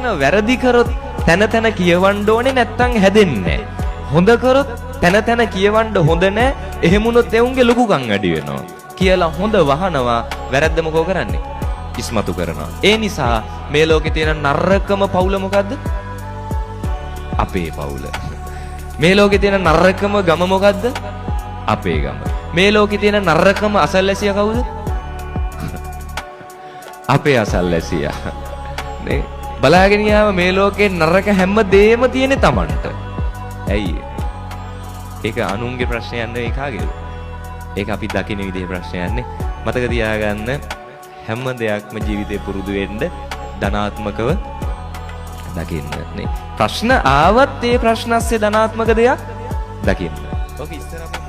තැන වැරදි කරොත් තැන තැන කියවන්න ඕනේ නැත්තම් හැදෙන්නේ නැහැ. හොඳ කරොත් තැන තැන කියවන්න හොඳ නැහැ. එහෙම වුණොත් එවුන්ගේ ලොකුකම් වැඩි වෙනවා. කියලා හොඳ වහනවා වැරද්ද මොකෝ කරන්නේ? ඉස්මතු කරනවා. ඒ නිසා මේ ලෝකේ තියෙන නරකම පවුල මොකද්ද? අපේ පවුල. මේ ලෝකේ තියෙන නරකම ගම මොකද්ද? අපේ ගම. මේ ලෝකේ තියෙන නරකම අසල්වැසියා කවුද? අපේ අසල්වැසියා. නේ බලාගෙන ගියාම මේ ලෝකේ නරක හැම දෙයක්ම තියෙන්නේ Tamanට. ඇයි? ඒක අනුන්ගේ ප්‍රශ්නයක් නෙවෙයි කාගේද? ඒක අපි දකින්න විදිහේ ප්‍රශ්නයක් නේ. මතක තියාගන්න හැම දෙයක්ම ජීවිතේ පුරුදු වෙන්න ධනාත්මකව දකින්න නේ. ප්‍රශ්න ආවත් ඒ ප්‍රශ්න ඇස්සේ ධනාත්මක දෙයක් දකින්න. ඔක ඉස්සර අපි